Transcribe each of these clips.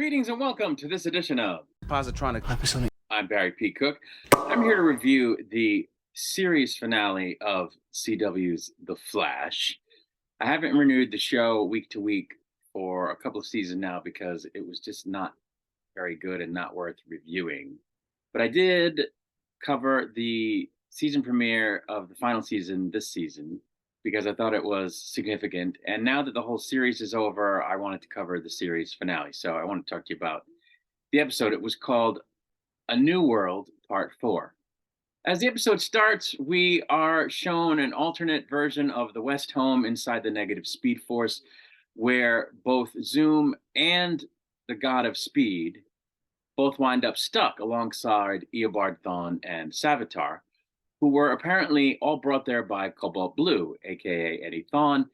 Greetings and welcome to this edition of Positronic episode. I'm Barry P. Cook. I'm here to review the series finale of CW's The Flash. I haven't renewed the show week to week for a couple of seasons now because it was just not very good and not worth reviewing. But I did cover the season premiere of the final season this season because I thought it was significant. And now that the whole series is over, I wanted to cover the series finale. So I want to talk to you about the episode. It was called A New World, Part 4. As the episode starts, we are shown an alternate version of the West home inside the Negative Speed Force, where both Zoom and the God of Speed both wind up stuck alongside Eobard Thawne and Savitar, who were apparently all brought there by Cobalt Blue, aka Eddie Thawne,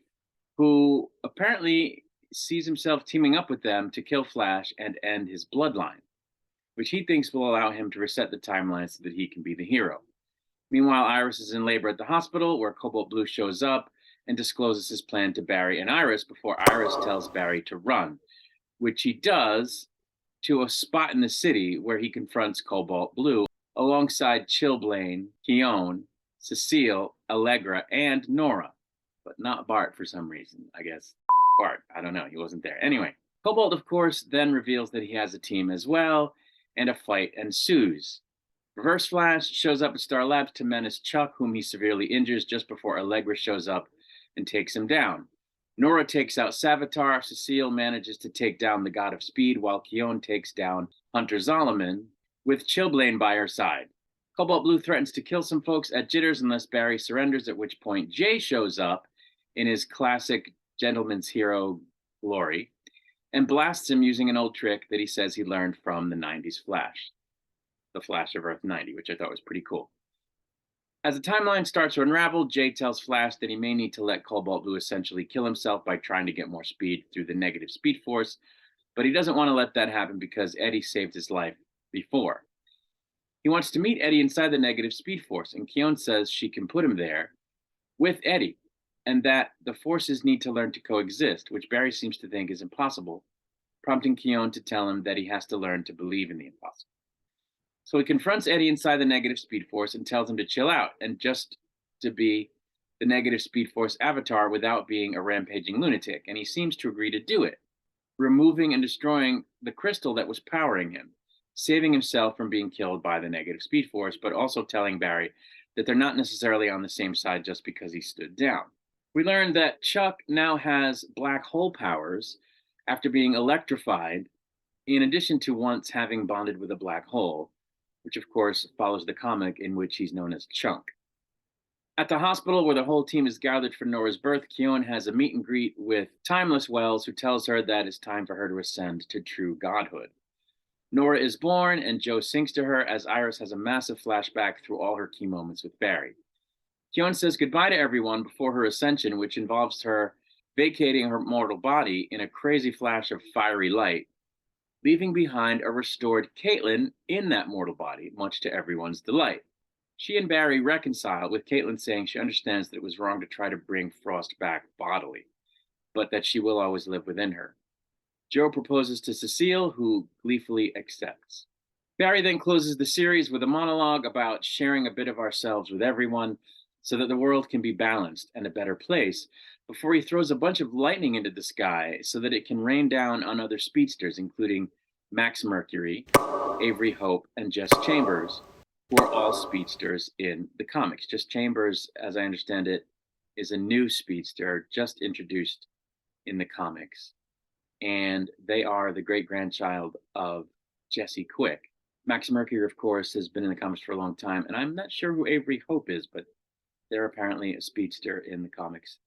who apparently sees himself teaming up with them to kill Flash and end his bloodline, which he thinks will allow him to reset the timeline so that he can be the hero. Meanwhile, Iris is in labor at the hospital, where Cobalt Blue shows up and discloses his plan to Barry and Iris before Iris tells Barry to run, which he does to a spot in the city where he confronts Cobalt Blue alongside Chilblain, Keon, Cecile, Allegra, and Nora, but not Bart for some reason. I guess Bart, I don't know, he wasn't there. Anyway, Cobalt, of course, then reveals that he has a team as well, and a fight ensues. Reverse Flash shows up at Star Labs to menace Chuck, whom he severely injures just before Allegra shows up and takes him down. Nora takes out Savitar. Cecile manages to take down the God of Speed, while Keon takes down Hunter Zolomon, with Chilblain by her side. Cobalt Blue threatens to kill some folks at Jitters unless Barry surrenders, at which point Jay shows up in his classic gentleman's hero glory and blasts him using an old trick that he says he learned from the 90s Flash, the Flash of Earth 90, which I thought was pretty cool. As the timeline starts to unravel, Jay tells Flash that he may need to let Cobalt Blue essentially kill himself by trying to get more speed through the Negative Speed Force, but he doesn't want to let that happen because Eddie saved his life before. He wants to meet Eddie inside the Negative Speed Force, and Keon says she can put him there with Eddie, and that the forces need to learn to coexist, which Barry seems to think is impossible, prompting Keon to tell him that he has to learn to believe in the impossible. So he confronts Eddie inside the Negative Speed Force and tells him to chill out and just to be the Negative Speed Force avatar without being a rampaging lunatic, and he seems to agree to do it, removing and destroying the crystal that was powering him, saving himself from being killed by the Negative Speed Force, but also telling Barry that they're not necessarily on the same side just because he stood down. We learned that Chuck now has black hole powers after being electrified, in addition to once having bonded with a black hole, which of course follows the comic in which he's known as Chunk. At the hospital where the whole team is gathered for Nora's birth, Keon has a meet and greet with Timeless Wells, who tells her that it's time for her to ascend to true godhood. Nora is born, and Joe sings to her as Iris has a massive flashback through all her key moments with Barry. Keon says goodbye to everyone before her ascension, which involves her vacating her mortal body in a crazy flash of fiery light, leaving behind a restored Caitlyn in that mortal body, much to everyone's delight. She and Barry reconcile, with Caitlyn saying she understands that it was wrong to try to bring Frost back bodily, but that she will always live within her. Joe proposes to Cecile, who gleefully accepts. Barry then closes the series with a monologue about sharing a bit of ourselves with everyone so that the world can be balanced and a better place, before he throws a bunch of lightning into the sky so that it can rain down on other speedsters, including Max Mercury, Avery Hope, and Jess Chambers, who are all speedsters in the comics. Jess Chambers, as I understand it, is a new speedster just introduced in the comics, and they are the great-grandchild of Jesse Quick. Max Mercury, of course, has been in the comics for a long time, and I'm not sure who Avery Hope is, but they're apparently a speedster in the comics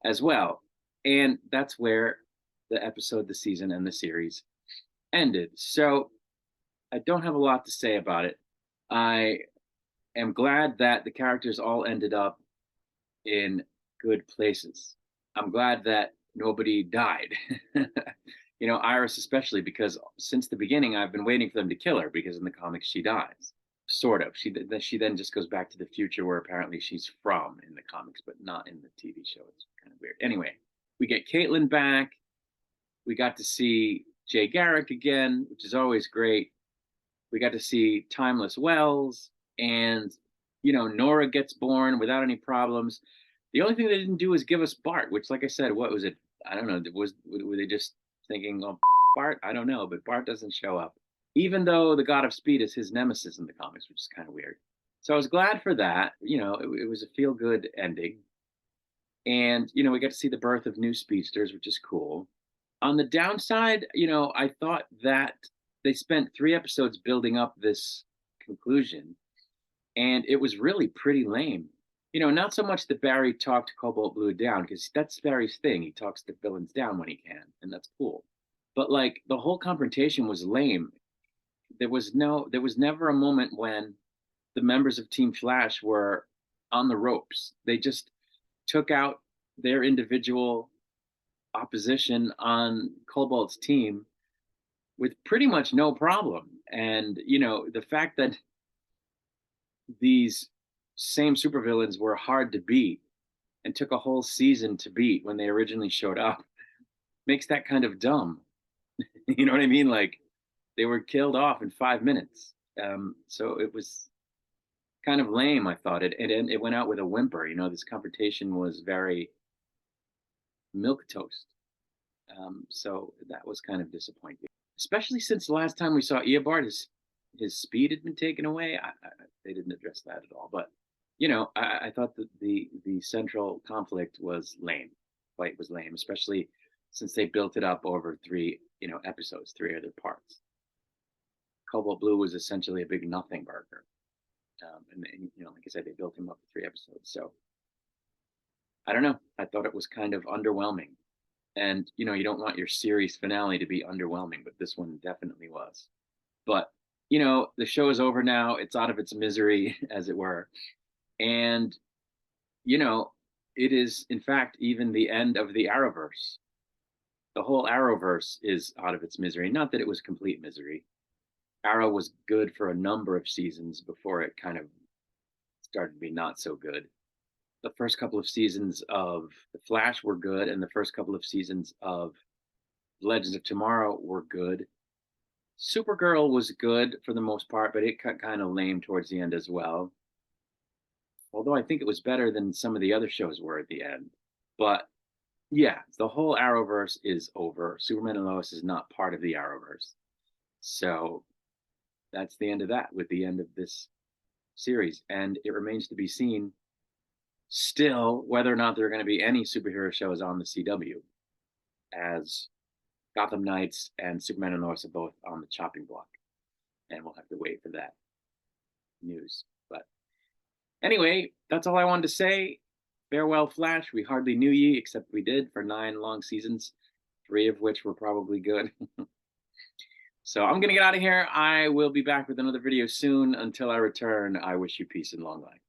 as well. And that's where the episode, the season, and the series ended. So I don't have a lot to say about it. I am glad that the characters all ended up in good places. I'm glad that nobody died. Iris especially, because since the beginning I've been waiting for them to kill her, because in the comics she dies. Sort of. She then just goes back to the future where apparently she's from in the comics, but not in the TV show. It's kind of weird. Anyway, we get Caitlyn back. We got to see Jay Garrick again, which is always great. We got to see Timeless Wells, and Nora gets born without any problems. The only thing they didn't do is give us Bart, which, like I said, what was it? I don't know. Were they just thinking, oh, Bart? I don't know, but Bart doesn't show up, even though the God of Speed is his nemesis in the comics, which is kind of weird. So I was glad for that. It was a feel good ending, and we got to see the birth of new speedsters, which is cool. On the downside, I thought that they spent 3 episodes building up this conclusion, and it was really pretty lame. Not so much that Barry talked Cobalt Blue down, because that's Barry's thing. He talks the villains down when he can, and that's cool. But like the whole confrontation was lame. There was never a moment when the members of Team Flash were on the ropes. They just took out their individual opposition on Cobalt's team with pretty much no problem. And the fact that these same supervillains were hard to beat and took a whole season to beat when they originally showed up makes that kind of dumb. You know what I mean? Like, they were killed off in 5 minutes. So it was kind of lame, I thought. It went out with a whimper. This confrontation was very milk toast. So that was kind of disappointing, especially since the last time we saw Eobard, his speed had been taken away. They didn't address that at all. But I thought that the central conflict was lame. Fight was lame, especially since they built it up over 3 episodes, 3 other parts. Cobalt Blue was essentially a big nothing burger, and like I said, they built him up for 3 episodes. So I don't know. I thought it was kind of underwhelming. And you don't want your series finale to be underwhelming, but this one definitely was. But the show is over now. It's out of its misery, as it were. And it is, in fact, even the end of the Arrowverse. The whole Arrowverse is out of its misery. Not that it was complete misery. Arrow was good for a number of seasons before it kind of started to be not so good. The first couple of seasons of The Flash were good, and the first couple of seasons of Legends of Tomorrow were good. Supergirl was good for the most part, but it got kind of lame towards the end as well. Although I think it was better than some of the other shows were at the end. But yeah, the whole Arrowverse is over. Superman and Lois is not part of the Arrowverse. So that's the end of that, with the end of this series. And it remains to be seen still whether or not there are going to be any superhero shows on the CW, as Gotham Knights and Superman and Lois are both on the chopping block. And we'll have to wait for that news. But anyway, that's all I wanted to say. Farewell, Flash. We hardly knew ye, except we did, for 9 long seasons, 3 of which were probably good. So I'm going to get out of here. I will be back with another video soon. Until I return, I wish you peace and long life.